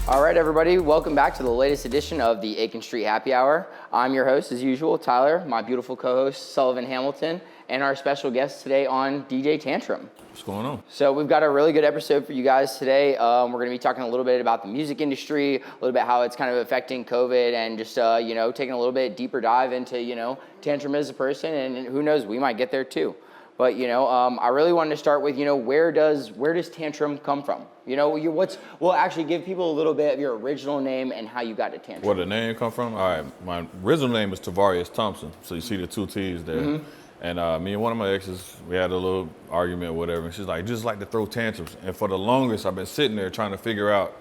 All right, everybody, welcome back to the latest edition of the Aiken Street Happy Hour. I'm your host, as usual, Tyler, my beautiful co-host, Sullivan Hamilton, and our special guest today on DJ Tantrum. What's going on? So we've got a really good episode for you guys today. We're going to be talking a little bit about the music industry, a little bit how it's kind of affecting COVID, and just, taking a little bit deeper dive into, Tantrum as a person, and who knows, we might get there too. But, I really wanted to start with, where does Tantrum come from? Actually give people a little bit of your original name and how you got to Tantrum. Where the name come from? All right, my original name is Tavarius Thompson. So you see the two T's there. Mm-hmm. And me and one of my exes, we had a little argument or whatever. And she's like, just like to throw tantrums. And for the longest, I've been sitting there trying to figure out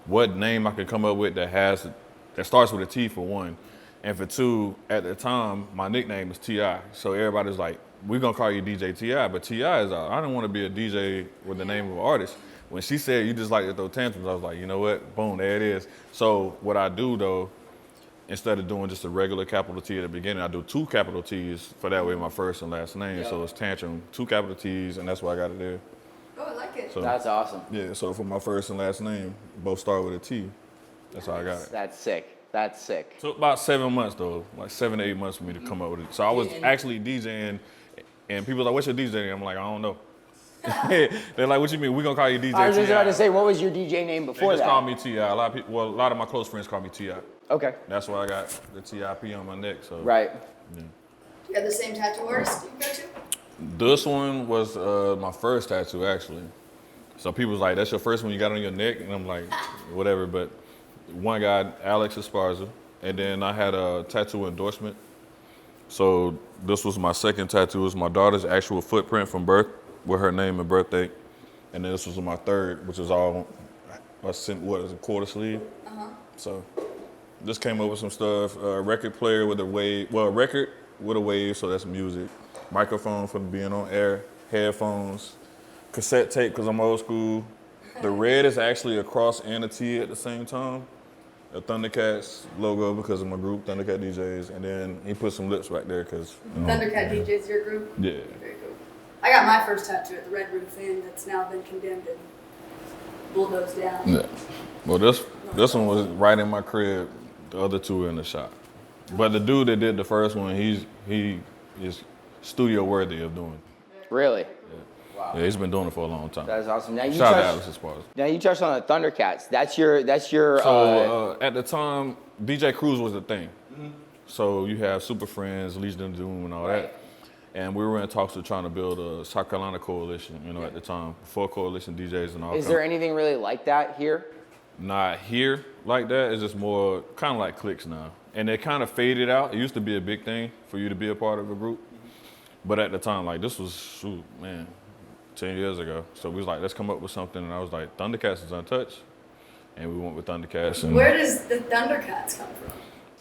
what name I could come up with that starts with a T for one. And for two, at the time, my nickname was T.I. So everybody's like, we're going to call you DJ T.I., but T.I. is out. I didn't want to be a DJ with the name of an artist. When she said, you just like to throw tantrums, I was like, you know what? Boom, there it is. So what I do, though, instead of doing just a regular capital T at the beginning, I do two capital T's for that way my first and last name. Yep. So it's Tantrum, two capital T's, and that's why I got it there. Oh, I like it. So, that's awesome. Yeah, so for my first and last name, both start with a T. That's how I got it. That's sick. That's sick. So about 7 months, though, like 7 to 8 months for me to come up with it. So I was actually DJing, and people were like, what's your DJ name? I'm like, I don't know. They're like, what you mean? We're going to call you DJ T.I. I was just about to say, what was your DJ name before that? They just called me T.I. A lot of my close friends call me T.I. Okay. That's why I got the T.I.P. on my neck. So right. Yeah. You got the same tattoo artist you go to? This one was my first tattoo, actually. So people was like, that's your first one you got on your neck? And I'm like, whatever. But one guy, Alex Esparza, and then I had a tattoo endorsement. So this was my second tattoo. It was my daughter's actual footprint from birth with her name and birthday. And then this was my third, which is all, a quarter sleeve? Uh-huh. So just came up with some stuff. Record player with a wave, record with a wave, so that's music. Microphone for being on air, headphones, cassette tape, because I'm old school. The red is actually a cross and a T at the same time. A Thundercats logo because of my group, Thundercat DJs, and then he put some lips right there because Thundercat DJs, your group? Yeah. Very cool. I got my first tattoo at the Red Roof Inn that's now been condemned and bulldozed down. Yeah. Well, this one was right in my crib. The other two were in the shop. But the dude that did the first one, he is studio worthy of doing it. Really? Wow. Yeah, he's been doing it for a long time. That's awesome. Now Shout out to Alex Esparza. Now you touched on the Thundercats. That's your. So at the time, DJ Cruz was the thing. Mm-hmm. So you have Super Friends, Legion of Doom, and all that. And we were in talks of trying to build a South Carolina coalition. At the time, before coalition DJs and all. Is there anything really like that here? Not here like that. It's just more kind of like cliques now, and it kind of faded out. It used to be a big thing for you to be a part of a group, but at the time, like this was 10 years ago. So we was like, let's come up with something. And I was like, Thundercats is untouched. And we went with Thundercats. And where does the Thundercats come from?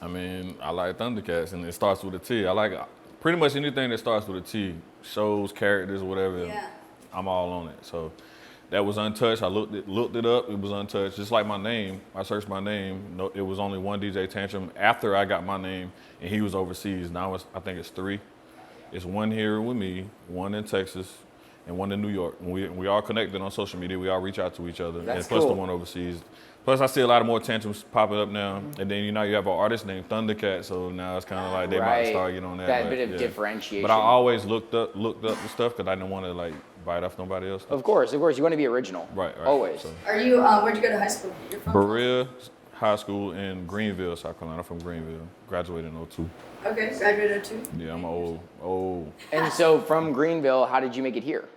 I mean, I like Thundercats, and it starts with a T. I like pretty much anything that starts with a T. Shows, characters, whatever. Yeah. I'm all on it. So that was untouched. I looked it up. It was untouched. Just like my name. I searched my name. No, it was only one DJ Tantrum after I got my name, and he was overseas. Now I think it's 3. It's one here with me, one in Texas, and one in New York. We all connected on social media. We all reach out to each other. That's and plus cool. The one overseas. Plus I see a lot of more tantrums popping up now. Mm-hmm. And then you have an artist named Thundercat, so now it's kind of like they might start getting on that. That bit of differentiation. But I always looked up the stuff because I didn't want to bite off nobody else. Of course. You want to be original. Right. Always. So. Are you? Where'd you go to high school? You're from Berea High School in Greenville, South Carolina. I'm from Greenville. Graduated in 02. Okay, graduated 02. Yeah, I'm old. And so from Greenville, how did you make it here?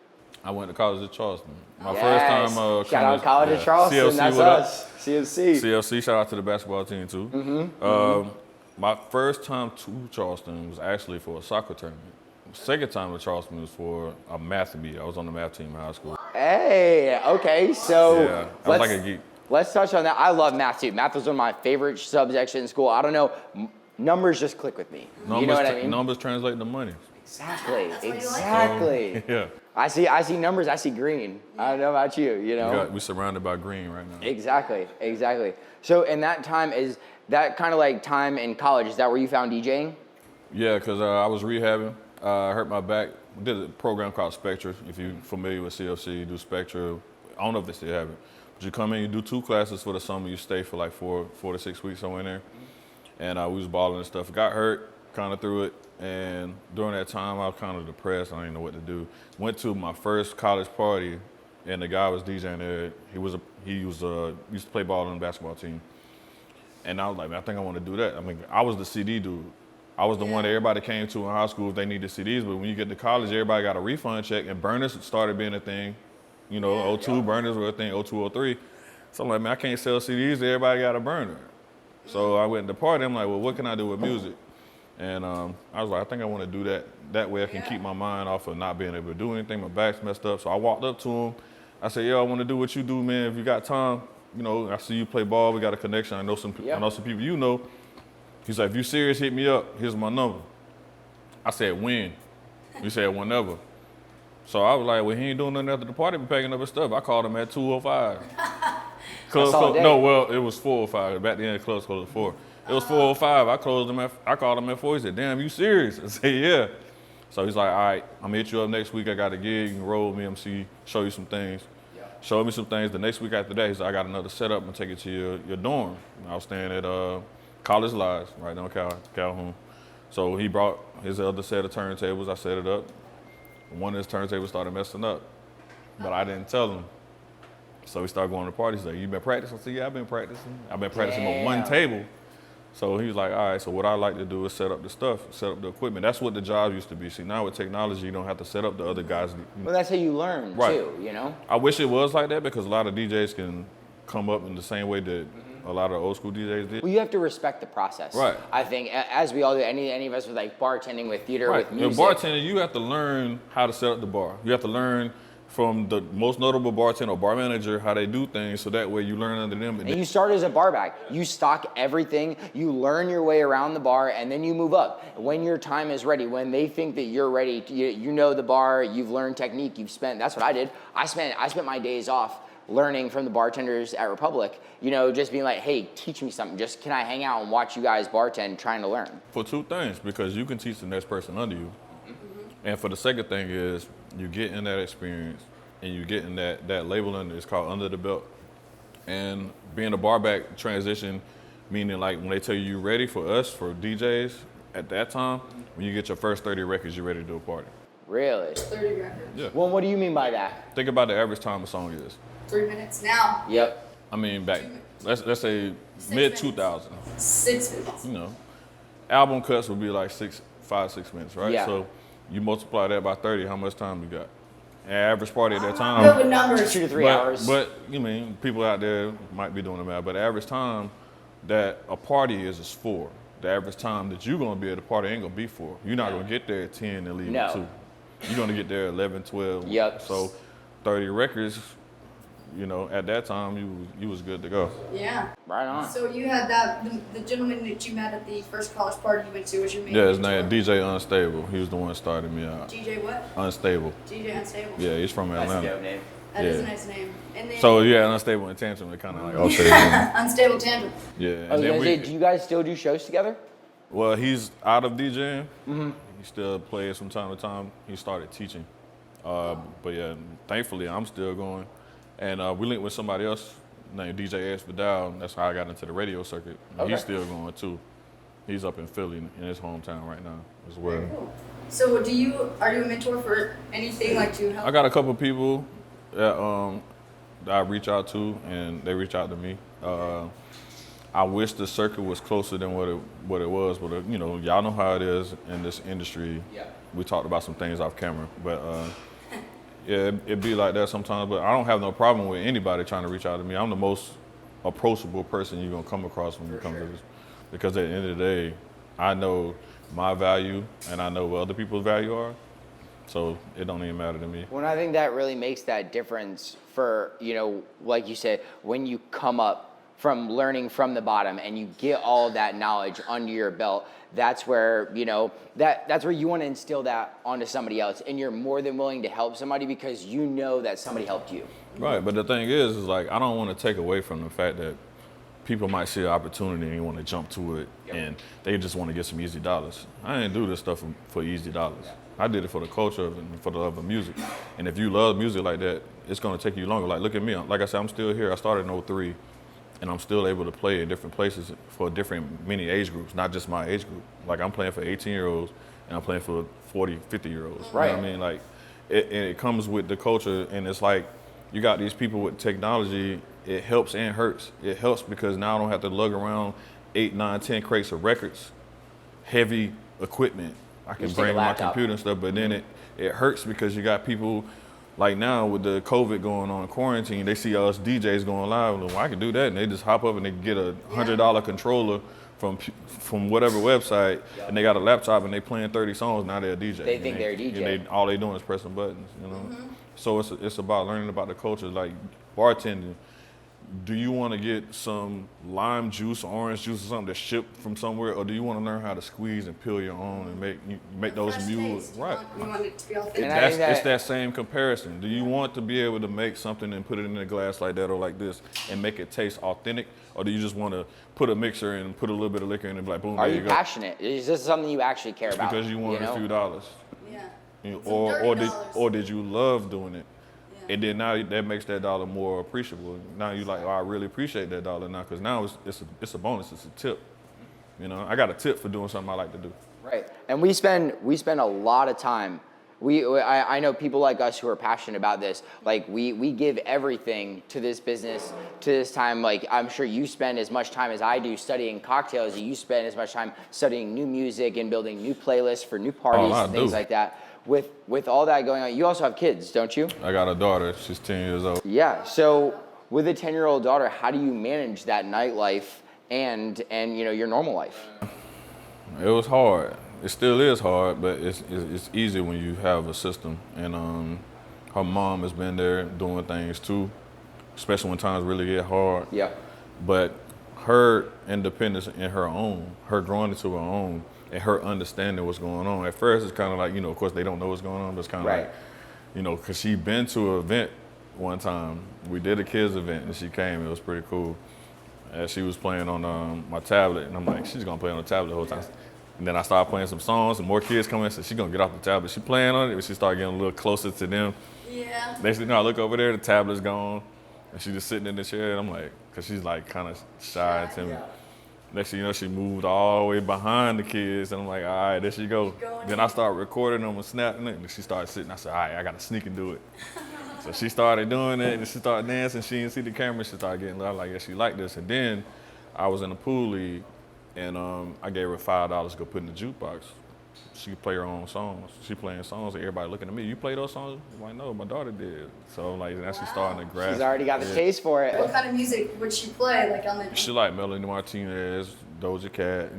I went to college at Charleston. My Yes. first time. Shout out college at Charleston. CLC, that's us. CLC. CLC. Shout out to the basketball team too. Mm-hmm. My first time to Charleston was actually for a soccer tournament. Second time to Charleston was for a math meet. I was on the math team in high school. Hey. Okay. So Yeah, I was like a geek. Let's touch on that. I love math too. Math was one of my favorite subjects in school. I don't know. Numbers just click with me. You know what I mean? Numbers translate to money. Exactly. That's why you like it. Exactly. Yeah. I see numbers. I see green. I don't know about you. We're surrounded by green right now. Exactly. So in that time, is that kind of like time in college? Is that where you found DJing? Yeah, because I was rehabbing. I hurt my back. Did a program called Spectra. If you're familiar with CFC, you do Spectra. I don't know if they still have it. You come in, you do 2 classes for the summer, you stay for like 4 to 6 weeks somewhere in there. And we was balling and stuff. Got hurt, kind of through it. And during that time, I was kind of depressed. I didn't know what to do. Went to my first college party, and the guy was DJing there. He used to play ball on the basketball team. And I was like, man, I think I want to do that. I mean, I was the CD dude. I was the one that everybody came to in high school if they needed CDs. But when you get to college, everybody got a refund check, and burners started being a thing. You know, '02 burners were a thing, '02, '03. So I'm like, man, I can't sell CDs. Everybody got a burner. So I went to the party. I'm like, well, what can I do with music? And I was like, I think I want to do that. That way I can keep my mind off of not being able to do anything. My back's messed up. So I walked up to him. I said, yo, I want to do what you do, man. If you got time, you know, I see you play ball. We got a connection. I know some people you know. He's like, if you serious, hit me up. Here's my number. I said, when? He said, whenever. So I was like, well, he ain't doing nothing after the party, but packing up his stuff. I called him at 2:05. No, well, it was 4:05. Back then, the clubs closed at 4. It was 4:05. I called him at 4. He said, damn, you serious? I said, yeah. So he's like, all right, I'm gonna hit you up next week. I got a gig. You can roll with me, MC, show you some things. Yeah. Showed me some things. The next week after that, he said, I got another setup and take it to your dorm. And I was staying at College Lives, right down Calhoun. So he brought his other set of turntables. I set it up. One of his turntables started messing up, but I didn't tell him. So we started going to parties. He's like, you been practicing? I said, yeah, I've been practicing. I've been practicing on one table. So he was like, all right, so what I like to do is set up the stuff, set up the equipment. That's what the job used to be. See, now with technology, you don't have to set up the other guys. Well, that's how you learn, too, you know? I wish it was like that because a lot of DJs can come up in the same way that a lot of old school DJs did. Well, you have to respect the process. Right. I think, as we all do, any of us with like bartending, with theater, with music. With bartending, you have to learn how to set up the bar. You have to learn from the most notable bartender or bar manager how they do things, so that way you learn under them. And you start as a bar back. You stock everything, you learn your way around the bar, and then you move up. When your time is ready, when they think that you're ready, you know the bar, you've learned technique, that's what I did. I spent my days off learning from the bartenders at Republic, you know, just being like, hey, teach me something. Just can I hang out and watch you guys bartend, trying to learn? For 2 things, because you can teach the next person under you. And for the second thing is, you get in that experience and you get in that label under, it's called under the belt. And being a bar back transition, meaning like when they tell you you're ready for us, for DJs, at that time, when you get your first 30 records, you're ready to do a party. Really? 30 records? Yeah. Well, what do you mean by that? Think about the average time a song is. 3 minutes now. Yep. I mean, back, let's say mid-2000s. 6 minutes. You know, album cuts would be like 5, 6 minutes, right? Yeah. So you multiply that by 30, how much time you got? Average party at that time. Good with numbers. 2 to 3 hours. But you mean, people out there might be doing the math, but the average time that a party is 4. The average time that you're gonna be at a party ain't gonna be 4. You're not gonna get there at 10 and leave at 2. You're gonna get there at 11, 12. Yep. So 30 records, you know, at that time you was good to go. Yeah. Right on. So you had the gentleman that you met at the first college party you went to was your main Yeah, his mentor? name DJ Unstable. He was the one that started me out. DJ what? Unstable. DJ Unstable. Yeah, he's from Atlanta. That's a dope name. That is a nice name. And then So yeah, Unstable and Tantrum, it kind of like alternated. Unstable Tantrum. Yeah. I was gonna say, do you guys still do shows together? Well, he's out of DJing. Mm-hmm. He still plays from time to time. He started teaching. But yeah, thankfully I'm still going. And we linked with somebody else named DJ S. Vidal. That's how I got into the radio circuit. And he's still going too. He's up in Philly in his hometown right now as well. Very cool. So are you a mentor for anything like to help? I got a couple people that I reach out to, and they reach out to me. I wish the circuit was closer than what it was, but you know, y'all know how it is in this industry. Yeah. We talked about some things off camera, but yeah, it'd be like that sometimes. But I don't have no problem with anybody trying to reach out to me. I'm the most approachable person you're gonna come across when you come to this, because at the end of the day, I know my value and I know what other people's value are. So it don't even matter to me. Well, I think that really makes that difference for, you know, like you said, when you come up from learning from the bottom and you get all of that knowledge under your belt, that's where, you know, that's where you want to instill that onto somebody else. And you're more than willing to help somebody because you know that somebody helped you. Right, but the thing is like, I don't want to take away from the fact that people might see an opportunity and they want to jump to it, and they just want to get some easy dollars. I didn't do this stuff for easy dollars. I did it for the culture and for the love of music. And if you love music like that, it's gonna take you longer. Like, look at me. Like I said, I'm still here. I started in '03, and I'm still able to play in different places for different many age groups, not just my age group. Like, I'm playing for 18-year-olds, and I'm playing for 40, 50-year-olds. Right. You know what I mean? Like, it comes with the culture, and it's like, you got these people with technology, it helps and hurts. It helps because now I don't have to lug around 8, 9, 10 crates of records, heavy equipment. I can just take a bring my laptop. computer and stuff, but then it hurts because you got people like now with the COVID going on, quarantine, they see us DJs going live, well, I can do that, and they just hop up and they get a $100 controller from whatever website, and they got a laptop and they playing 30 songs, now they're a DJ. They think they're a DJ. And all they doing is pressing buttons, you know? So it's about learning about the culture, like bartending. Do you want to get some lime juice, orange juice, or something that's shipped from somewhere, or do you want to learn how to squeeze and peel your own and make those Fresh mules taste. right? You want it to be authentic. And I think It's that- that same comparison. Do you want to be able to make something and put it in a glass like that or like this and make it taste authentic, or do you just want to put a mixer and put a little bit of liquor in and be like, boom, Are there you you go? passionate? Is this something you actually care about? Because you want know? a few dollars. Yeah. Or Some or dirty did dollars. or did you love doing it? Yeah. And then now that makes that dollar more appreciable. Now you like, oh, I really appreciate that dollar now, because now it's a bonus, it's a tip. You know, I got a tip for doing something I like to do. Right, and we spend a lot of time. I know people like us who are passionate about this. Like we give everything to this business, to this time. Like, I'm sure you spend as much time as I do studying cocktails. You spend as much time studying new music and building new playlists for new parties I and things do. like that. With all that going on, you also have kids, don't you? I got a daughter, she's 10 years old. Yeah. So with a 10-year-old daughter, how do you manage that nightlife and your normal life? It was hard. It still is hard, but it's easy when you have a system. And her mom has been there doing things too, especially when times really get hard. Yeah. But her independence in her own, her growing into her own, and her understanding what's going on. At first, it's kind of like, of course, they don't know what's going on, but it's kind of Right. like, because she been to an event one time. We did a kids event, and she came. It was pretty cool. And she was playing on my tablet, and I'm like, she's gonna play on the tablet the whole time. And then I started playing some songs, and more kids come in, so she's gonna get off the tablet. She playing on it, but she started getting a little closer to them. Yeah. Next thing you know, I look over there, the tablet's gone, and she's just sitting in the chair, and I'm like, because she's like kind of shy and timid. Next thing you know, she moved all the way behind the kids, and I'm like, all right, there she go. Going Then I started recording them and snapping it, and she started sitting. I said, all right, I gotta sneak and do it. So she started doing it, and she started dancing. She didn't see the camera. She started getting loud, like, yeah, she liked this. And then I was in a pool league, and I gave her $5 to go put in the jukebox. She could play her own songs. She playing songs, and everybody looking at me. You play those songs? I'm like, no, my daughter did. So like, now she's starting to grasp. She's already got the it. taste for it. What kind of music would she play? Like on the. She like Melanie Martinez, Doja Cat,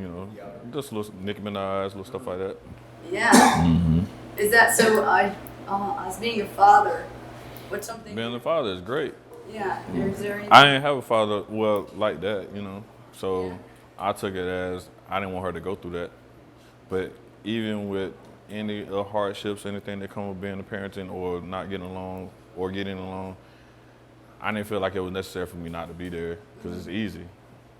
just little Nicki Minaj, little stuff like that. Yeah. Is that so? As being a father, what's something? Being a father is great. Yeah. Is there anything? I didn't have a father, well, like that, So I took it as I didn't want her to go through that. But even with any hardships, anything that come with being a parenting or not getting along or getting along, I didn't feel like it was necessary for me not to be there, because it's easy.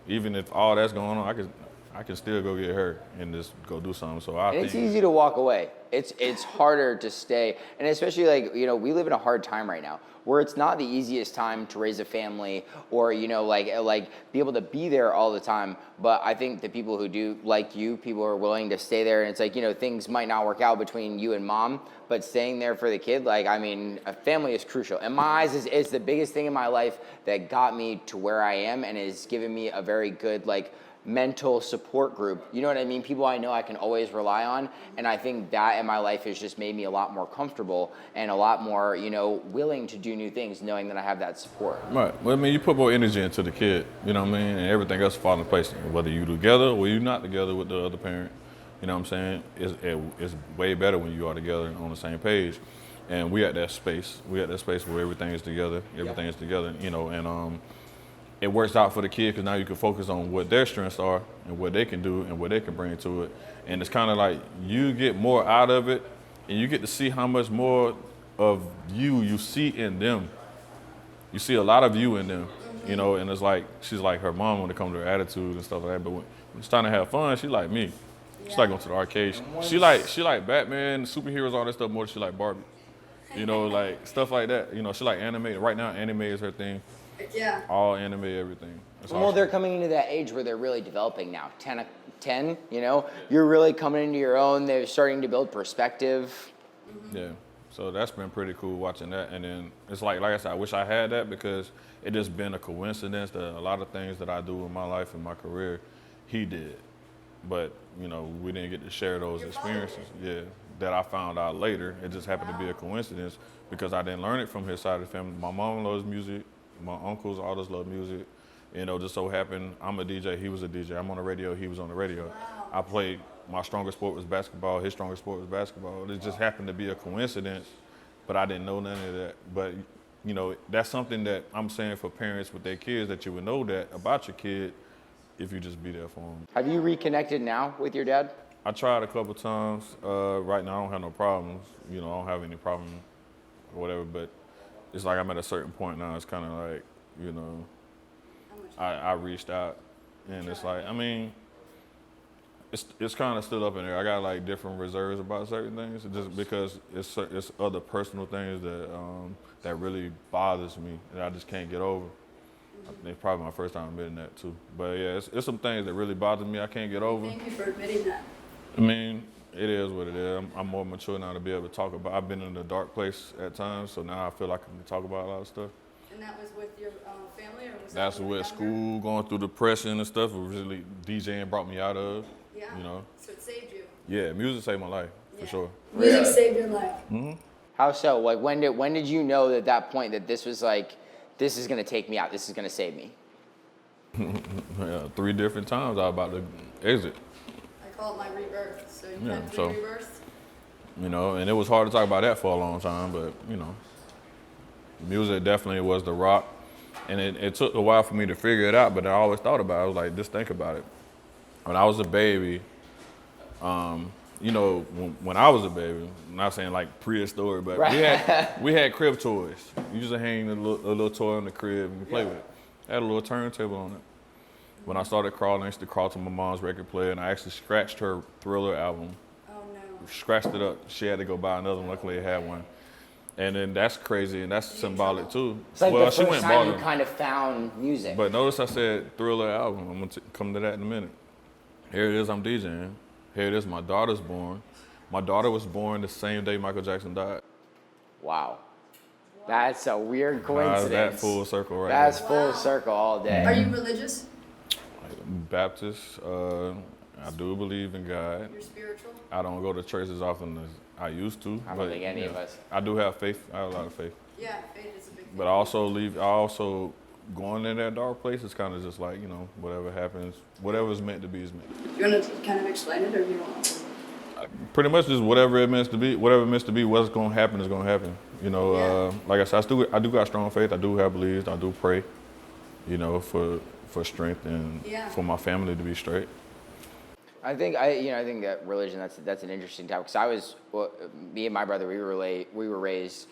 Even if all that's going on, I can still go get her and just go do something. So I And think it's easy to walk away. It's harder to stay, and especially we live in a hard time right now, where it's not the easiest time to raise a family or like be able to be there all the time. But I think the people who do, like you, people are willing to stay there, and it's like things might not work out between you and mom, but staying there for the kid, a family is crucial. In my eyes, is the biggest thing in my life that got me to where I am, and has given me a very good mental support group. You know what I mean? People I know I can always rely on. And I think that in my life has just made me a lot more comfortable and a lot more, willing to do new things, knowing that I have that support. Right. Well, I mean, you put more energy into the kid, you know what I mean? And everything else falls in place. Whether you together or you're not together with the other parent, you know what I'm saying? It's way better when you are together on the same page. And we at that space. We at that space where everything is together. Everything is together, and it works out for the kid, because now you can focus on what their strengths are and what they can do and what they can bring to it. And it's kind of like you get more out of it, and you get to see how much more of you see in them. You see a lot of you in them, and it's like, she's like her mom when it comes to her attitude and stuff like that. But when it's time to have fun, she's like me. She like going to the arcade. She like Batman, superheroes, all that stuff more than she like Barbie. You know, like stuff like that. You know, she like anime. Right now, anime is her thing. Yeah. All anime, everything. That's Well, awesome. they're coming into that age where they're really developing now. 10, you know, you're really coming into your own. They're starting to build perspective. Yeah. So that's been pretty cool watching that. And then it's like I said, I wish I had that because it just been a coincidence that a lot of things that I do in my life and my career, he did. But, you know, we didn't get to share those experiences. Yeah. That I found out later. It just happened to be a coincidence because I didn't learn it from his side of the family. My mom loves music. My uncles, all those love music. You know, just so happened I'm a DJ, he was a DJ. I'm on the radio, he was on the radio. I played, my strongest sport was basketball, his strongest sport was basketball. It just happened to be a coincidence, but I didn't know none of that. But, you know, that's something that I'm saying for parents with their kids, that you would know that about your kid if you just be there for them. Have you reconnected now with your dad? I tried a couple times. Right now I don't have no problems. You know, I don't have any problem or whatever, but it's like I'm at a certain point now. It's kind of like, you know, I reached out, and it's like, I mean, it's kind of still up in there. I got like different reserves about certain things, just because it's other personal things that that really bothers me that I just can't get over. It's probably my first time admitting that too. But yeah, it's some things that really bother me I can't get over. Thank you for admitting that. I mean, it is what it is. I'm more mature now to be able to talk about. I've been in a dark place at times, so now I feel like I can talk about a lot of stuff. And that was with your family, or was that That's when you were what younger? school, going through depression and stuff, was really DJing brought me out of. Yeah. You know. So it saved you. Yeah, music saved my life for Yeah. sure. Music saved your life. How so? Like when did you know at that point that this was like, this is gonna take me out, this is gonna save me? Yeah, 3 different times I was about to exit. I call it my rebirth. So you Yeah, had 3 so- rebirths. You know, and it was hard to talk about that for a long time, but you know, music definitely was the rock. And it took a while for me to figure it out, but I always thought about it. I was like, just think about it. When I was a baby, you know, when I was a baby, I'm not saying like prehistoric, but Right. we had crib toys. You used to hang a little toy on the crib and you play with it. I had a little turntable on it. When I started crawling, I used to crawl to my mom's record player, and I actually scratched her Thriller album. Oh no. Scratched it up. She had to go buy another one. Luckily, I had one. And then that's crazy, and that's symbolic too. It's like well, the she first went time bought you them. kind of found music. But notice I said Thriller album. I'm gonna come to that in a minute. Here it is, I'm DJing. Here it is, my daughter's born. My daughter was born the same day Michael Jackson died. Wow. That's a weird How's coincidence. that full circle right That's there? full Wow. circle all day. Are you religious? Baptist, I do believe in God. You're spiritual? I don't go to church as often as I used to. I don't but, think any yeah, of us. I do have faith. I have a lot of faith. Yeah, faith is a big thing. But I also going in that dark place is kind of just like, you know, whatever happens, whatever's meant to be is meant. You want to kind of explain it, or you don't want to? Pretty much just whatever it meant to be, what's going to happen is going to happen. You know, Yeah. like I said, I do got strong faith. I do have beliefs. I do pray, you know, for strength and Yeah. for my family to be straight. I think that religion, that's an interesting topic. Because me and my brother, we were raised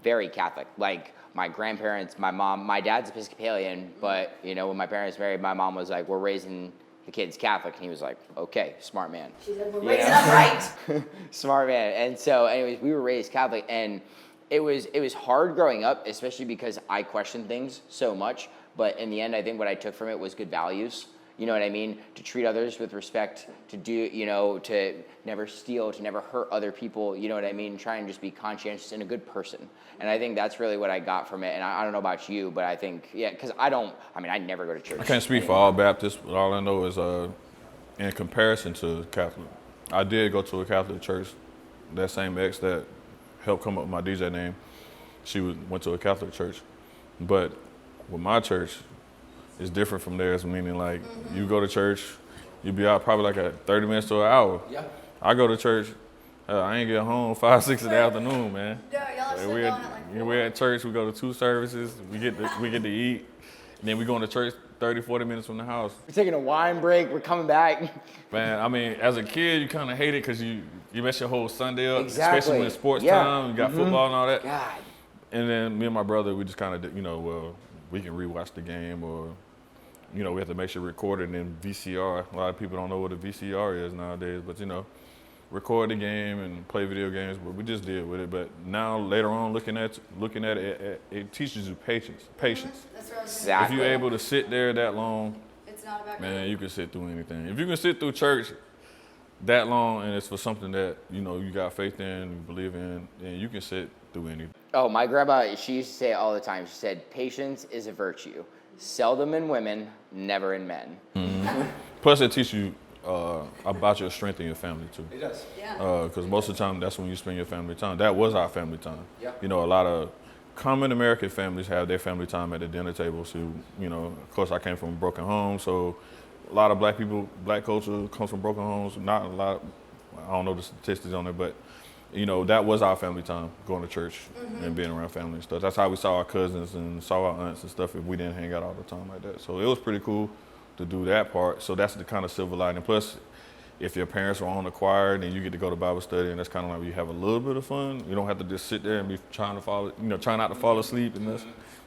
very Catholic. Like my grandparents, my mom, my dad's Episcopalian, but you know when my parents married, my mom was like, "We're raising the kids Catholic," and he was like, "Okay, smart man." She said, we're You raising know? up right. Smart man. And so, anyways, we were raised Catholic, and it was hard growing up, especially because I questioned things so much. But in the end, I think what I took from it was good values. You know what I mean? To treat others with respect, to do, you know, to never steal, to never hurt other people. You know what I mean? Try and just be conscientious and a good person. And I think that's really what I got from it. And I don't know about you, but I think, yeah, because I never go to church. I can't speak for all Baptists, but all I know is in comparison to Catholic, I did go to a Catholic church. That same ex that helped come up with my DJ name, she went to a Catholic church. But with my church, it's different from theirs, meaning like you go to church, you be out probably like 30 minutes to an hour. Yeah. I go to church, I ain't get home 5, 6 in the afternoon, man. No, y'all are still We're going at like 4. we're at church, we go to 2 services, we get to eat, and then we go to church 30, 40 minutes from the house. We're taking a wine break. We're coming back. Man, I mean, as a kid, you kind of hate it because you mess your whole Sunday up, Exactly. especially when it's sports Yeah. time, you got football and all that. God. And then me and my brother, we just kind of, you know, well, we can rewatch the game or you know, we have to make sure recorded in VCR. A lot of people don't know what a VCR is nowadays, but you know, record the game and play video games, but we just deal with it. But now later on, looking at it, it teaches you patience. That's what I was Exactly. If you're able to sit there that long, It's not about man, you can sit through anything. If you can sit through church that long and it's for something that, you know, you got faith in, you believe in, then you can sit through anything. Oh, my grandma, she used to say it all the time. She said, patience is a virtue. Seldom in women, never in men. Plus, it teaches you about your strength in your family, too. It does. Yeah. Because most of the time, that's when you spend your family time. That was our family time. Yeah. You know, a lot of common American families have their family time at the dinner table. So, you know, of course, I came from a broken home, so a lot of black people, black culture comes from broken homes. Not a lot, I don't know the statistics on it, but, you know, that was our family time, going to church and being around family and stuff. That's how we saw our cousins and saw our aunts and stuff if we didn't hang out all the time like that. So it was pretty cool to do that part. So that's the kind of silver lining. Plus, if your parents are on the choir, then you get to go to Bible study, and that's kind of like you have a little bit of fun. You don't have to just sit there and be trying not to fall asleep and this.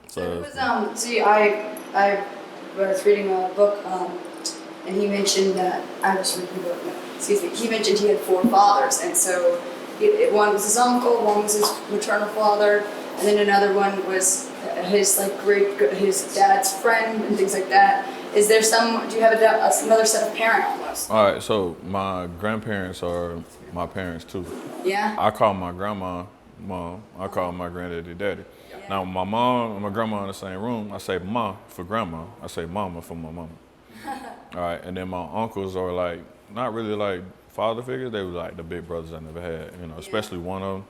So it was, see, I was reading a book, and he mentioned that, I was reading the book, no, excuse me, he mentioned he had 4 fathers, and so one was his uncle, one was his maternal father, and then another one was his his dad's friend and things like that. Is there do you have another set of parent almost? All right, so my grandparents are my parents too. Yeah? I call my grandma mom. I call my granddaddy daddy. Now my mom and my grandma in the same room, I say ma for grandma. I say mama for my mama. All right, and then my uncles are like not really like father figures. They were like the big brothers I never had. You know, especially one of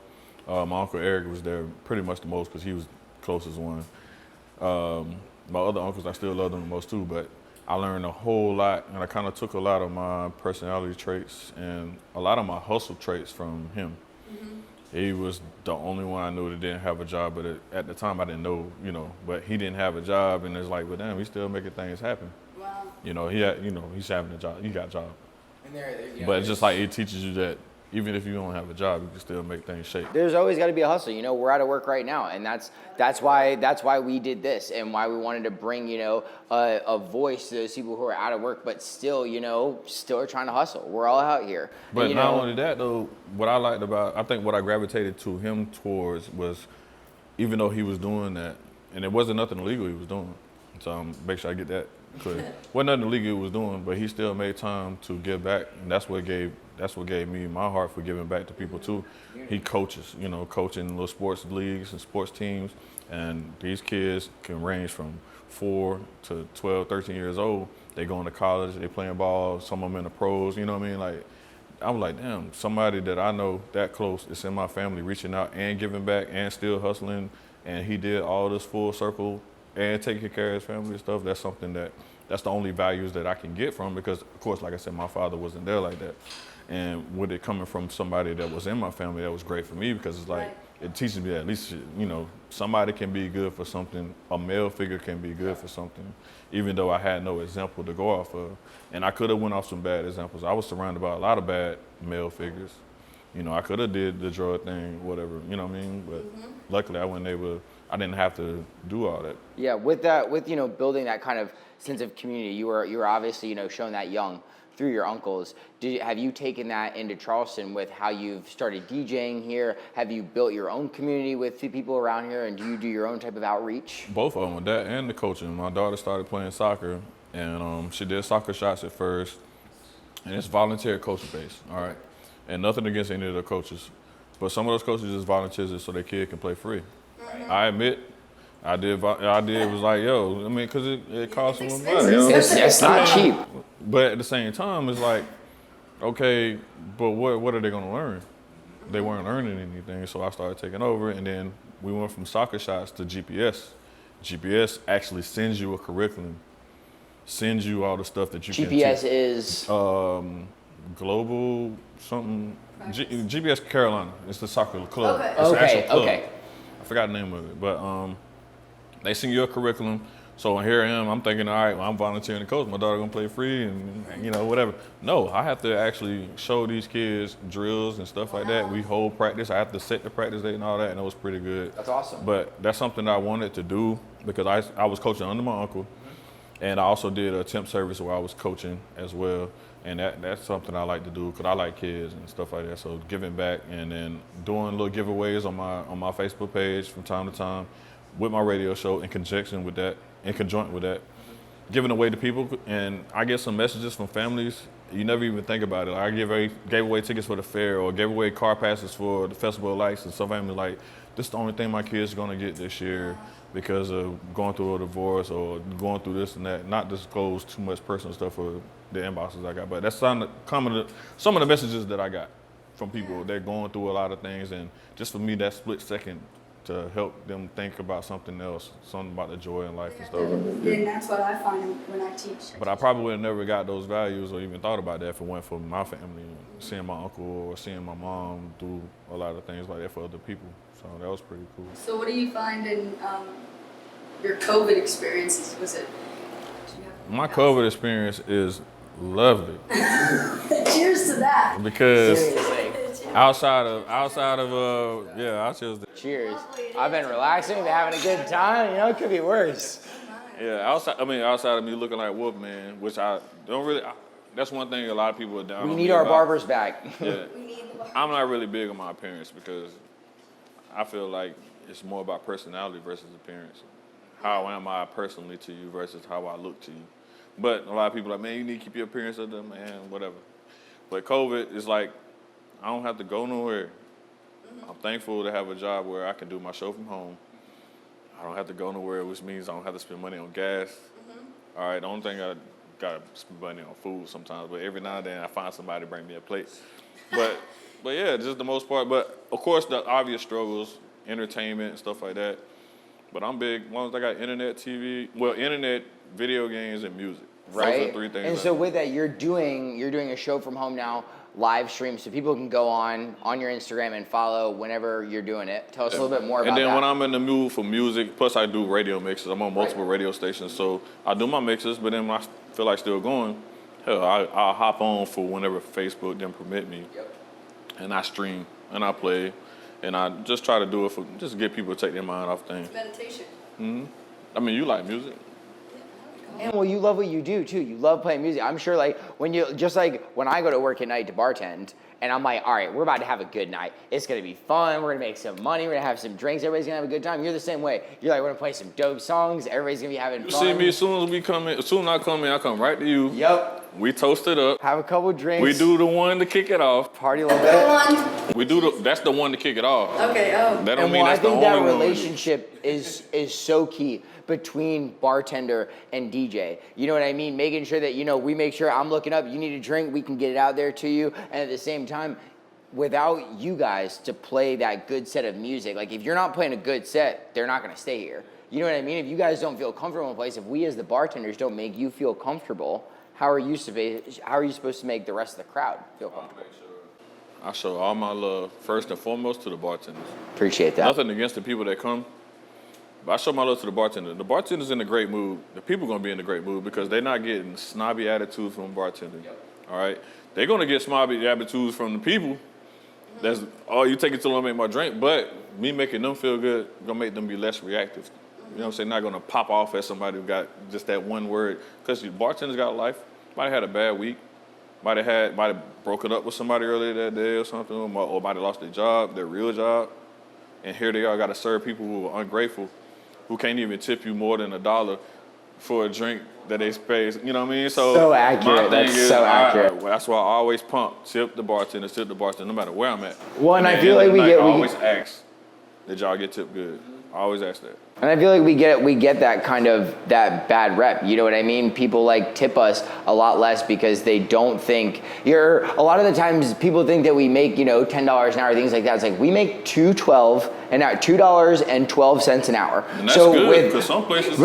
them. My uncle Eric was there pretty much the most because he was the closest one. My other uncles, I still love them the most too, but I learned a whole lot, and I kind of took a lot of my personality traits and a lot of my hustle traits from him. He was the only one I knew that didn't have a job, but at the time I didn't know, you know, but he didn't have a job, and it's like, but damn, he's still making things happen. Wow. You know, he's having a job, he got a job. And there, But it's just like, it teaches you that even if you don't have a job, you can still make things shake. There's always got to be a hustle. You know, we're out of work right now, and that's why we did this, and why we wanted to bring, you know, a voice to those people who are out of work, but still, you know, still are trying to hustle. We're all out here. But and, not only that though, what I liked about, I think what I gravitated to him towards was, even though he was doing that, and it wasn't nothing illegal he was doing, so make sure I get that clear. Wasn't nothing illegal he was doing, but he still made time to give back, and that's what gave me my heart for giving back to people too. He coaches, you know, coaching little sports leagues and sports teams, and these kids can range from 4 to 12, 13 years old. They going to college, they playing ball, some of them in the pros, you know what I mean? Like, I was like, damn, somebody that I know that close, it's in my family, reaching out and giving back and still hustling, and he did all this full circle and taking care of his family and stuff. That's something that's the only values that I can get from, because of course, like I said, my father wasn't there like that. And with it coming from somebody that was in my family, that was great for me, because it's like, it teaches me that at least, you know, somebody can be good for something, a male figure can be good for something, even though I had no example to go off of. And I could have went off some bad examples. I was surrounded by a lot of bad male figures. You know, I could have did the drug thing, whatever, you know what I mean? But luckily I didn't have to do all that. Yeah, with you know, building that kind of sense of community, you were obviously, you know, shown that young through your uncles. Have you taken that into Charleston with how you've started DJing here? Have you built your own community with the people around here, and do you do your own type of outreach? Both of them, with that and the coaching. My daughter started playing soccer, and she did soccer shots at first, and it's volunteer coaching based, all right? And nothing against any of the coaches, but some of those coaches just volunteers so their kid can play free. I admit, I did was like, yo, I mean, because it costs them money. You know? It's not cheap. But at the same time, it's like, okay, but what are they going to learn? They weren't learning anything, so I started taking over, and then we went from soccer shots to GPS. GPS actually sends you a curriculum, sends you all the stuff that you can teach. GPS is? Global something. GPS Carolina. It's the soccer club. Okay. It's the actual club. Okay. I forgot the name of it, but they send you a curriculum. So here I am, I'm thinking, all right, well, I'm volunteering to coach. My daughter gonna play free and, you know, whatever. No, I have to actually show these kids drills and stuff like that. We hold practice. I have to set the practice date and all that, and it was pretty good. That's awesome. But that's something I wanted to do because I was coaching under my uncle. And I also did a temp service where I was coaching as well. And that's something I like to do because I like kids and stuff like that. So giving back and then doing little giveaways on my Facebook page from time to time with my radio show in conjunction with that, giving away to people. And I get some messages from families. You never even think about it. I gave away tickets for the fair or gave away car passes for the Festival of Lights, and some families like, this is the only thing my kids are gonna get this year because of going through a divorce or going through this and that. Not disclose too much personal stuff for the inboxes I got, but that's some of the messages that I got from people. They're going through a lot of things, and just for me, that split second to help them think about something else, something about the joy in life and stuff. And that's what I find when I teach. But I probably would have never got those values or even thought about that if it weren't for my family, seeing my uncle or seeing my mom do a lot of things like that for other people. So that was pretty cool. So what do you find in your COVID experiences? My COVID experience is lovely. Cheers to that. Because Seriously. outside of yeah, I'll choose that. Cheers. I've been relaxing, been having a good time. You know, it could be worse. Yeah, outside of me looking like Wolf Man, which I don't really. That's one thing a lot of people are down. We on need me our about. barbers back. Yeah, I'm not really big on my appearance because I feel like it's more about personality versus appearance. How am I personally to you versus how I look to you? But a lot of people are like, man, you need to keep your appearance up there, man, whatever. But COVID is like, I don't have to go nowhere. I'm thankful to have a job where I can do my show from home. I don't have to go nowhere, which means I don't have to spend money on gas. All right, the only thing I got to spend money on food sometimes, but every now and then I find somebody to bring me a plate. But yeah, just the most part. But of course, the obvious struggles, entertainment and stuff like that. But I'm big, as long as I got internet, video games, and music. Right. Those are three things. And so with that, you're doing a show from home now, live stream, so people can go on your Instagram and follow whenever you're doing it. Tell us a little bit more about that. And then when I'm in the mood for music, plus I do radio mixes. I'm on multiple radio stations, so I do my mixes. But then when I feel like still going, hell, I'll hop on for whenever Facebook then permit me. Yep. And I stream and I play, and I just try to do it for just to get people to take their mind off things. Meditation. I mean, you like music. And well, you love what you do too. You love playing music. I'm sure, like when I go to work at night to bartend, and I'm like, all right, we're about to have a good night. It's gonna be fun. We're gonna make some money. We're gonna have some drinks. Everybody's gonna have a good time. You're the same way. You're like, we're gonna play some dope songs. Everybody's gonna be having fun. You see me as soon as I come in, I come right to you. Yep. We toast it up. Have a couple drinks. We do the one to kick it off. Party a little bit. That's the one to kick it off. Okay. Oh. That don't And mean well, I that's the think only that one. relationship is so key between bartender and DJ. You know what I mean? Making sure that, we make sure I'm looking up, you need a drink, we can get it out there to you. And at the same time, without you guys to play that good set of music, like if you're not playing a good set, they're not gonna stay here. You know what I mean? If you guys don't feel comfortable in a place, if we as the bartenders don't make you feel comfortable, how are you supposed to make the rest of the crowd feel comfortable? I show all my love, first and foremost, to the bartenders. Appreciate that. Nothing against the people that come, but I show my love to the bartender. The bartender's in a great mood. The people gonna be in a great mood because they're not getting snobby attitudes from a bartender. All right? They're gonna get snobby attitudes from the people. That's, you take it till I make my drink, but me making them feel good gonna make them be less reactive. You know what I'm saying? Not gonna pop off at somebody who got just that one word. Because the bartender's got a life. Might have had a bad week. Might have broken up with somebody earlier that day or something, or might have lost their job, their real job. And here they are, got to serve people who are ungrateful, who can't even tip you more than $1 for a drink that they pay. You know what I mean? So accurate. That's so accurate. That's why I always pump, tip the bartender, no matter where I'm at. Well, and I at the feel end of like the night, I always ask that y'all get tipped good. I always ask that. And I feel like we get that kind of that bad rep. You know what I mean? People like tip us a lot less because they don't think a lot of the times people think that we make, $10 an hour, things like that. It's like we make $2.12 an hour. And that's good because some places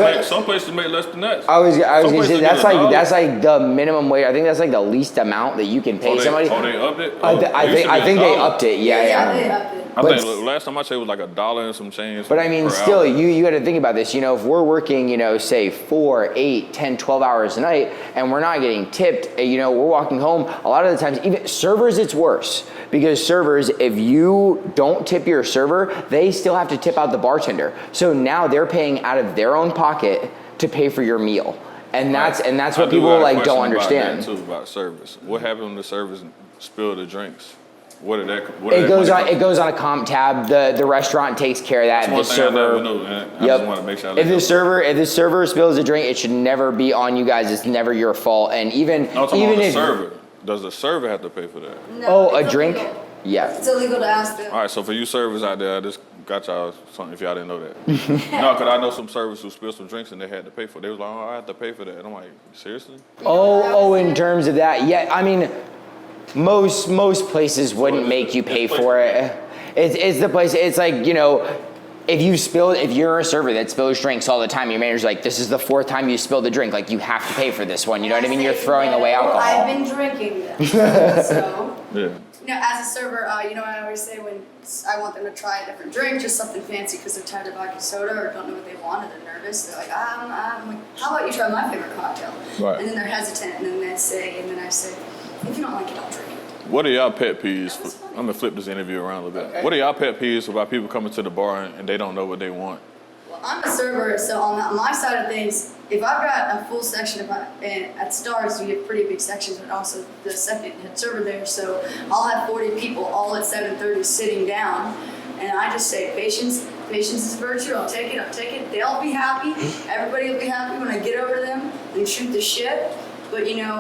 make less than that. I was gonna say that's like the minimum wage. I think that's like the least amount that you can pay somebody. They upped it? I think they upped it. Yeah. They upped it. I think last time I checked it was like $1 and some change. But I mean, still, you got to think about this. If we're working, say 4, 8, 10, 12 hours a night, and we're not getting tipped, we're walking home. A lot of the times, even servers, it's worse because servers, if you don't tip your server, they still have to tip out the bartender. So now they're paying out of their own pocket to pay for your meal. And that's I what do people got a like don't question about that, understand. too, about service. What happened when the servers spill the drinks? It goes on a comp tab. The restaurant takes care of that. That's one thing I never knew, man. I just want to make sure. If the server spills a drink, it should never be on you guys. It's never your fault. And even I'm talking even about the if server, does the server have to pay for that? No, a it's drink, illegal. yeah. It's illegal to ask them. All right, so for you servers out there, I just got y'all something if y'all didn't know that. No, because I know some servers who spilled some drinks and they had to pay for it. They was like, oh, I have to pay for that. And I'm like, seriously? In terms of that, yeah. I mean, most places wouldn't make you pay for it. It's the place. It's like, you know, if you're a server that spills drinks all the time, your manager's like, this is the 4th time you spilled a drink. Like, you have to pay for this one. You know what I mean? You're throwing away alcohol. I've been drinking them. So, Yeah. you know, as a server, you know, I always say when I want them to try a different drink, just something fancy because they're tired of vodka soda or don't know what they want or they're nervous. They're like, I'm like, how about you try my favorite cocktail? Right. And then they're hesitant, and then I say, if you don't like it, I'll drink it. What are y'all pet peeves? I'm gonna flip this interview around a little bit. Okay. What are y'all pet peeves about people coming to the bar and they don't know what they want? Well, I'm a server, so on my side of things, if I've got a full section and at Stars, you get pretty big sections, but also the second head server there, so I'll have 40 people all at 7:30 sitting down, and I just say, patience is a virtue, I'll take it, they'll be happy, everybody will be happy when I get over them and shoot the shit. But you know,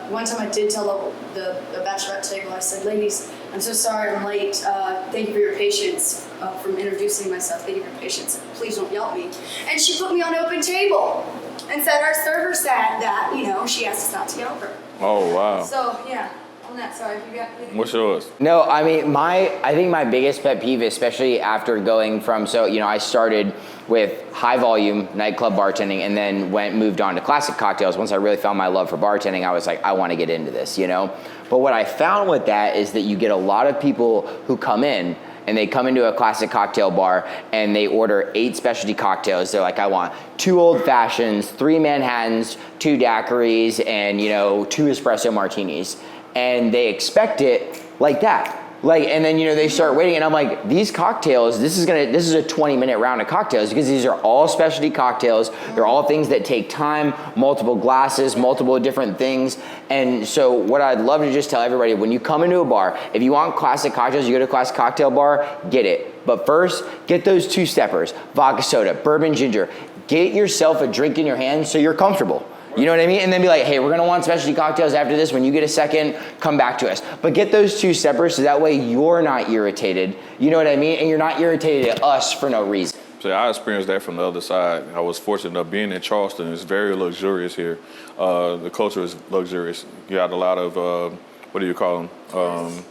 one time I did tell the bachelorette table, I said, ladies, I'm so sorry I'm late. Thank you for your patience from introducing myself. Thank you for your patience. Please don't yell at me. And she put me on open table and said our server said that, you know, she asked us not to yell at her. Oh, wow. So, yeah, on that, sorry. You got What's yours? No, I mean, I think my biggest pet peeve, especially after going from, so, you know, I started with high volume nightclub bartending and then moved on to classic cocktails. Once I really found my love for bartending, I was like, I want to get into this, you know? But what I found with that is that you get a lot of people who come in and they come into a classic cocktail bar and they order 8 specialty cocktails. They're like, I want 2 old fashions, 3 Manhattans, 2 daiquiris, and, you know, 2 espresso martinis. And they expect it like that. Like, and then, you know, they start waiting and I'm like, these cocktails, this is a 20-minute round of cocktails because these are all specialty cocktails. They're all things that take time, multiple glasses, multiple different things. And so what I'd love to just tell everybody, when you come into a bar, if you want classic cocktails, you go to a classic cocktail bar, get it. But first, get those 2-steppers, vodka soda, bourbon ginger. Get yourself a drink in your hand so you're comfortable. You know what I mean? And then be like, hey, we're gonna want specialty cocktails after this. When you get a second, come back to us. But get those 2-steppers so that way you're not irritated. You know what I mean? And you're not irritated at us for no reason. So I experienced that from the other side. I was fortunate enough being in Charleston. It's very luxurious here. The culture is luxurious. You got a lot of, what do you call them?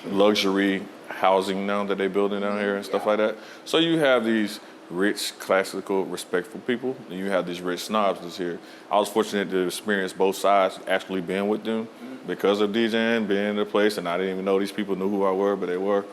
Luxury housing now that they're building down here and stuff like that. So you have these rich, classical, respectful people, and you have these rich snobs that's here. I was fortunate to experience both sides, actually being with them because of DJing, being in the place, and I didn't even know these people knew who I were, but they were.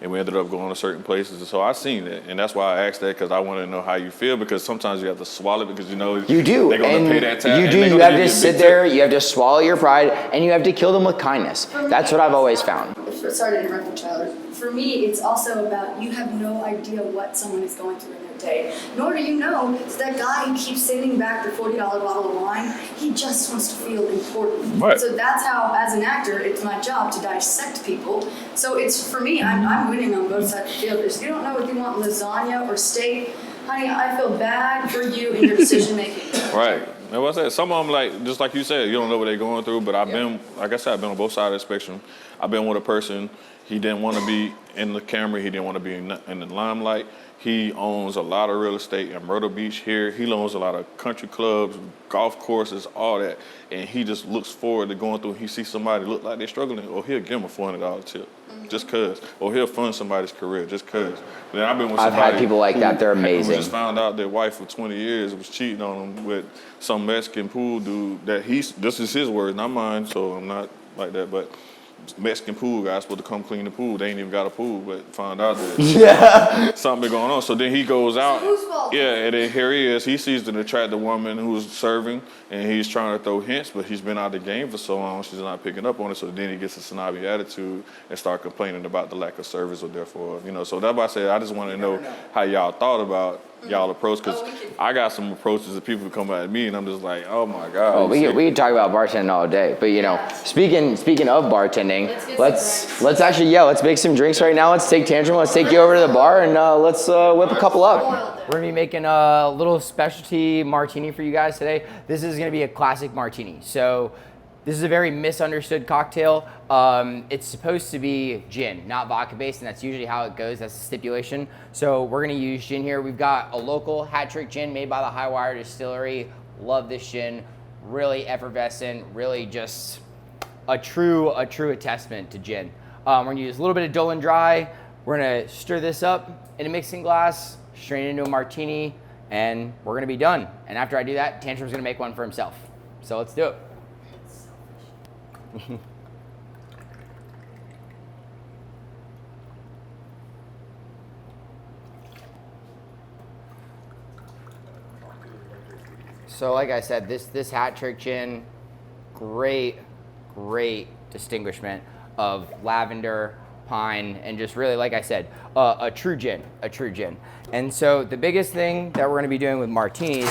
And we ended up going to certain places. And so I seen it. And that's why I asked that, because I want to know how you feel, because sometimes you have to swallow it because you know you do. They're going to pay that tax. You do. You have to sit there, you have to swallow your pride, and you have to kill them with kindness. That's what I've always found. Sorry to interrupt you, Tyler. For me, it's also about you have no idea what someone is going through in their day. Nor do you know that guy who keeps sending back the $40 bottle of wine, he just wants to feel important. Right. So that's how, as an actor, it's my job to dissect people. So it's, for me, I'm winning on both sides of the field. If you don't know if you want lasagna or steak, honey, I feel bad for you in your decision making. Right. And what's that? Some of them, like, just like you said, you don't know what they're going through, but I've been, like I said, I've been on both sides of the spectrum. I've been with a person, he didn't want to be in the camera, he didn't want to be in the limelight. He owns a lot of real estate in Myrtle Beach here. He owns a lot of country clubs, golf courses, all that. And he just looks forward to going through, he sees somebody look like they're struggling, or he'll give them a $400 tip. Just cause, or he'll fund somebody's career just cause. Then I've been with somebody. I've had people like that. They're amazing. Who just found out their wife for 20 years was cheating on him with some Mexican pool dude that this is his words, not mine, so I'm not like that, but Mexican pool guy supposed to come clean the pool. They ain't even got a pool, but found out that something been going on. So then he goes out. Whose fault? Yeah, and then here he is. He sees an attractive woman who's serving, and he's trying to throw hints, but he's been out of the game for so long, she's not picking up on it. So then he gets a snobby attitude and start complaining about the lack of service, or therefore, you know. So that's why I said I just want to know how y'all thought about y'all approach, because I got some approaches that people come at me and I'm just like, oh my God. Oh, we could talk about bartending all day, but you know, speaking of bartending, let's actually let's make some drinks right now. Let's take Tantrum. Let's take you over to the bar and let's whip a couple up. We're gonna be making a little specialty martini for you guys today. This is gonna be a classic martini. So this is a very misunderstood cocktail. It's supposed to be gin, not vodka based, and that's usually how it goes. That's the stipulation. So we're gonna use gin here. We've got a local hat trick gin made by the High Wire Distillery. Love this gin. Really effervescent. Really just a true attestament to gin. We're gonna use a little bit of Dolan Dry. We're gonna stir this up in a mixing glass, strain it into a martini, and we're gonna be done. And after I do that, Tantrum's gonna make one for himself. So let's do it. So like I said, this hat trick gin, great distinguishment of lavender, pine, and just really, like I said, a true gin. And so the biggest thing that we're gonna be doing with martinis,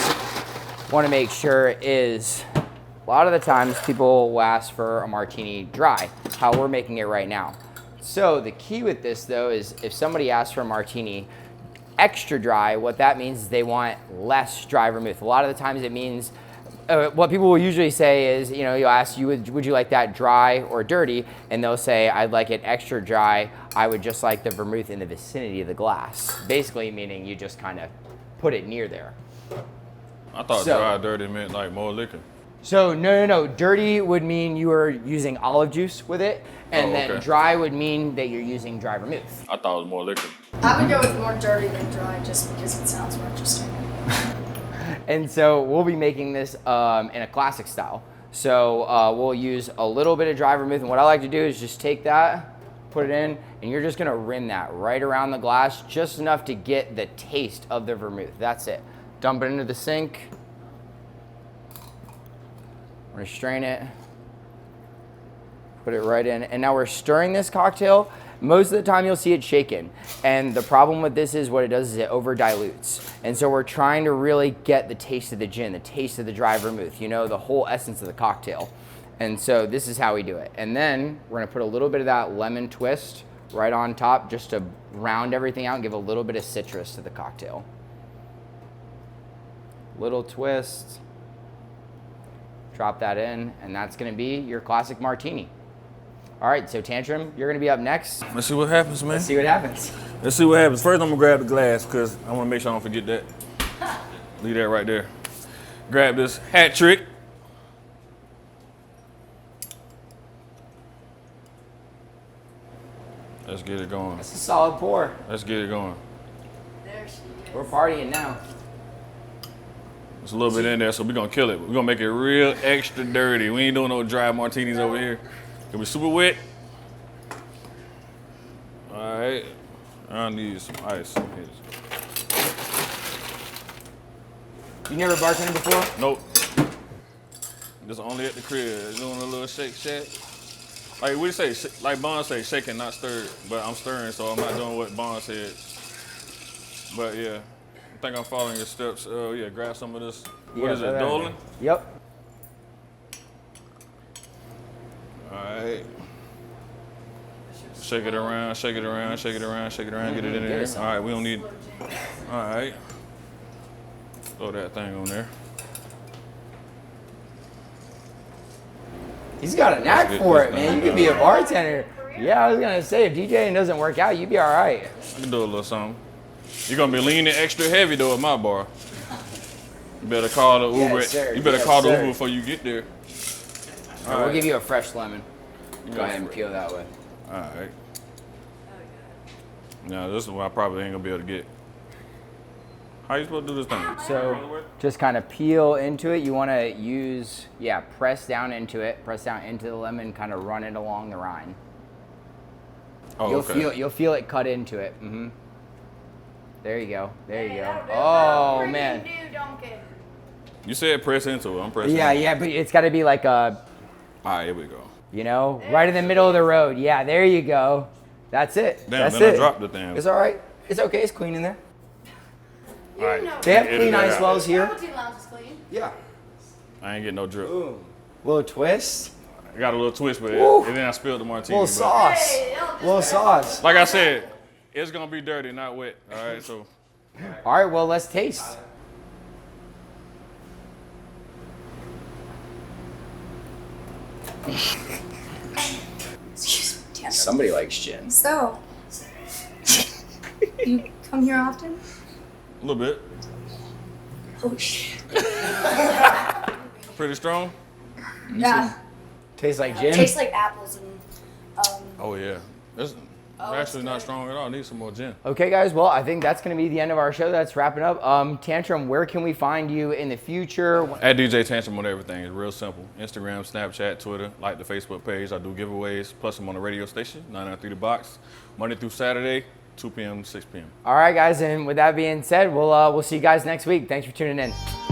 wanna make sure is, a lot of the times people will ask for a martini dry, how we're making it right now. So the key with this though is if somebody asks for a martini extra dry, what that means is they want less dry vermouth. A lot of the times it means, what people will usually say is, you know, you'll ask, would you like that dry or dirty? And they'll say, I'd like it extra dry. I would just like the vermouth in the vicinity of the glass. Basically meaning you just kind of put it near there. I thought dry or dirty meant like more liquor. So no. Dirty would mean you are using olive juice with it, and then dry would mean that you're using dry vermouth. I thought it was more liquor. I would go with more dirty than dry just because it sounds more interesting. And so we'll be making this in a classic style. So we'll use a little bit of dry vermouth, and what I like to do is just take that, put it in, and you're just gonna rim that right around the glass, just enough to get the taste of the vermouth. That's it. Dump it into the sink. We're gonna strain it, put it right in, and now we're stirring this cocktail. Most of the time you'll see it shaken, and the problem with this is what it does is it over dilutes. And so we're trying to really get the taste of the gin, the taste of the dry vermouth, you know, the whole essence of the cocktail. And so this is how we do it. And then we're gonna put a little bit of that lemon twist right on top just to round everything out and give a little bit of citrus to the cocktail. Little twist. Drop that in, and that's gonna be your classic martini. All right, so Tantrum, you're gonna be up next. Let's see what happens, man. Let's see what happens. Let's see what happens. First, I'm gonna grab the glass because I wanna make sure I don't forget that. Leave that right there. Grab this hat trick. Let's get it going. That's a solid pour. Let's get it going. There she is. We're partying now. There's a little bit in there, so we're gonna kill it. We're gonna make it real extra dirty. We ain't doing no dry martinis over here. It'll be super wet. All right, I need some ice. You never bartended before? Nope. Just only at the crib, doing a little shake shack. Like we say, like Bond say, shaking, not stirred. But I'm stirring, so I'm not doing what Bond said. But yeah, I think I'm following your steps. Yeah, grab some of this. What is it, Dolan? Yep. All right. Shake it around, shake it around, shake it around, shake it around, get it in there. All right, we don't need. All right. Throw that thing on there. He's got a knack for it, man. You could be a bartender. Yeah, I was gonna say, if DJing doesn't work out, you'd be all right. I can do a little something. You're gonna be leaning extra heavy though at my bar. You better call the Uber. Yes, sir. You better Yes, call the sir. Uber before you get there. All right, we'll give you a fresh lemon. Go ahead and peel that way. All right. Now this is what I probably ain't gonna be able to get. How you supposed to do this thing? So just kind of peel into it. You want to use, press down into it. Press down into the lemon, kind of run it along the rind. Oh, okay. You'll feel it cut into it. Mm-hmm. There you go. There you go. Oh man. You said press into it. I'm pressing. Yeah, but it's got to be like a. All right, here we go. You know, right in the middle of the road. Yeah, there you go. That's it. Damn, That's then it. I dropped the thing. It's all right. It's okay. It's clean in there. All right. They have Edit clean that ice out. wells here. Bubble tea lounge is clean. Yeah. I ain't getting no drip. Boom. Little twist. I got a little twist, but Woo. and then I spilled the martini. Little but- sauce. Hey, don't Little sauce. Like I said, it's gonna be dirty, not wet. All right, so All right, well, let's taste. Excuse me, Tantrum. Somebody likes gin. So, you come here often? a little bit. Oh shit. Pretty strong. Yeah. Tastes like gin. Tastes like apples and Oh yeah. It's actually not strong at all. I need some more gin. Okay, guys. Well, I think that's going to be the end of our show. That's wrapping up. Tantrum, where can we find you in the future? At DJ Tantrum on everything. It's real simple. Instagram, Snapchat, Twitter, like the Facebook page. I do giveaways. Plus, I'm on the radio station, 993 The Box, Monday through Saturday, 2 p.m. to 6 p.m. All right, guys. And with that being said, we'll see you guys next week. Thanks for tuning in.